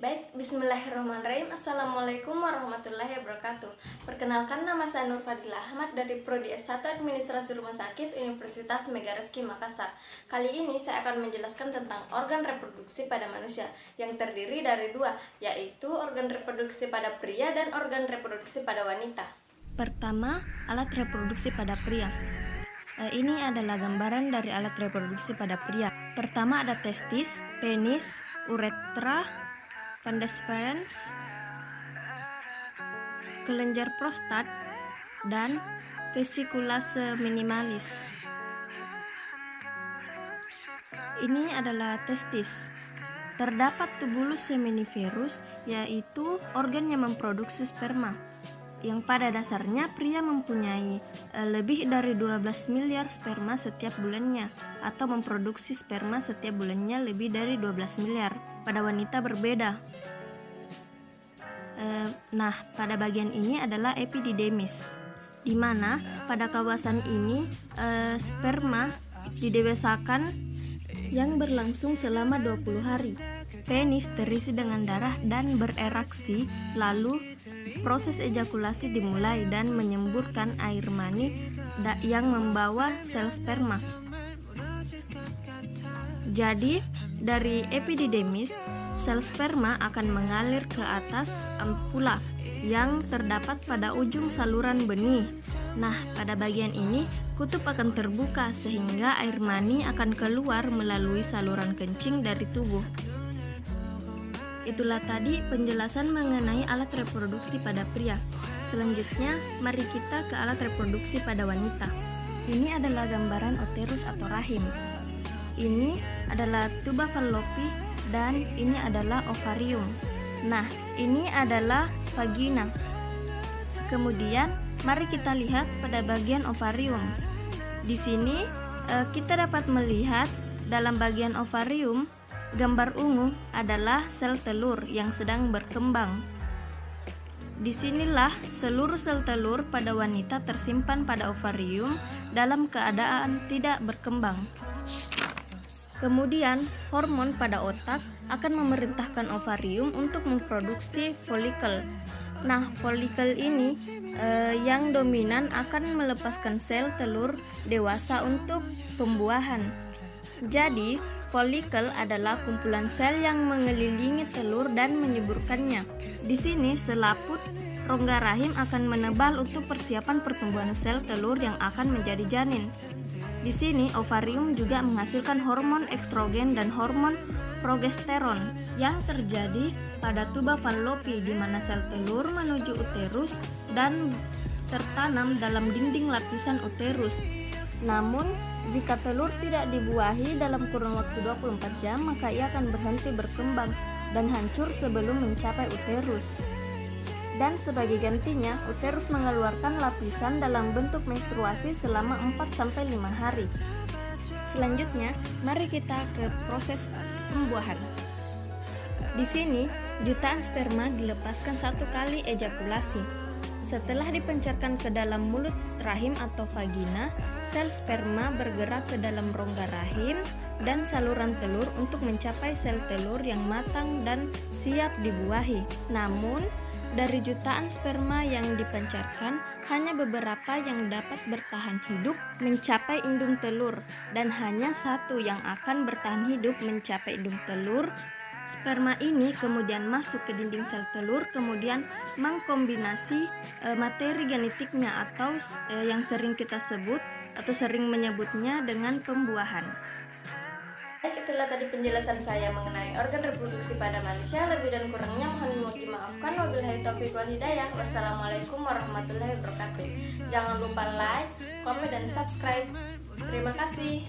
Baik, bismillahirrahmanirrahim. Assalamualaikum warahmatullahi wabarakatuh. Perkenalkan, nama saya Nur Fadila Ahmad dari Prodi S1 Administrasi Rumah Sakit Universitas Megarizky Makassar. Kali ini saya akan menjelaskan tentang organ reproduksi pada manusia yang terdiri dari dua, yaitu organ reproduksi pada pria dan organ reproduksi pada wanita. Pertama, alat reproduksi pada pria. Ini adalah gambaran dari alat reproduksi pada pria. Pertama ada testis, penis, uretra, pons deferens, kelenjar prostat, dan vesikulase minimalis. Ini adalah testis. Terdapat tubulus seminiferus, yaitu organ yang memproduksi sperma, yang pada dasarnya pria mempunyai lebih dari 12 miliar sperma setiap bulannya, atau memproduksi sperma setiap bulannya lebih dari 12 miliar. Pada wanita berbeda. Nah, pada bagian ini adalah epididymis, di mana pada kawasan ini sperma didewasakan yang berlangsung selama 20 hari. Penis terisi dengan darah dan bereraksi, lalu proses ejakulasi dimulai dan menyemburkan air mani yang membawa sel sperma. Jadi, dari epididymis, sel sperma akan mengalir ke atas ampula yang terdapat pada ujung saluran benih. Nah, pada bagian ini, kutub akan terbuka sehingga air mani akan keluar melalui saluran kencing dari tubuh. Itulah tadi penjelasan mengenai alat reproduksi pada pria. Selanjutnya, mari kita ke alat reproduksi pada wanita. Ini adalah gambaran uterus atau rahim. Ini adalah tuba fallopi dan ini adalah ovarium. Nah, ini adalah vagina. Kemudian, mari kita lihat pada bagian ovarium. Di sini kita dapat melihat dalam bagian ovarium, gambar ungu adalah sel telur yang sedang berkembang. Disinilah seluruh sel telur pada wanita tersimpan pada ovarium dalam keadaan tidak berkembang. Kemudian, hormon pada otak akan memerintahkan ovarium untuk memproduksi folikel. Nah, folikel ini yang dominan akan melepaskan sel telur dewasa untuk pembuahan. Jadi, folikel adalah kumpulan sel yang mengelilingi telur dan menyuburkannya. Di sini, selaput rongga rahim akan menebal untuk persiapan pertumbuhan sel telur yang akan menjadi janin. Di sini, ovarium juga menghasilkan hormon estrogen dan hormon progesteron yang terjadi pada tuba fallopi, di mana sel telur menuju uterus dan tertanam dalam dinding lapisan uterus. Namun, jika telur tidak dibuahi dalam kurun waktu 24 jam, maka ia akan berhenti berkembang dan hancur sebelum mencapai uterus. Dan sebagai gantinya, uterus mengeluarkan lapisan dalam bentuk menstruasi selama 4-5 hari. Selanjutnya, mari kita ke proses pembuahan. Di sini, jutaan sperma dilepaskan satu kali ejakulasi. Setelah dipencarkan ke dalam mulut rahim atau vagina, sel sperma bergerak ke dalam rongga rahim dan saluran telur untuk mencapai sel telur yang matang dan siap dibuahi. Namun, dari jutaan sperma yang dipancarkan, hanya beberapa yang dapat bertahan hidup mencapai indung telur, dan hanya satu yang akan bertahan hidup mencapai indung telur. Sperma ini kemudian masuk ke dinding sel telur, kemudian mengkombinasi materi genetiknya atau yang sering kita sebut atau sering menyebutnya dengan pembuahan. Baik, itulah tadi penjelasan saya mengenai organ reproduksi pada manusia. Lebih dan kurangnya mohon dimaafkan. Wabillahi taufiq wal hidayah. Wassalamualaikum warahmatullahi wabarakatuh. Jangan lupa like, komen, dan subscribe. Terima kasih.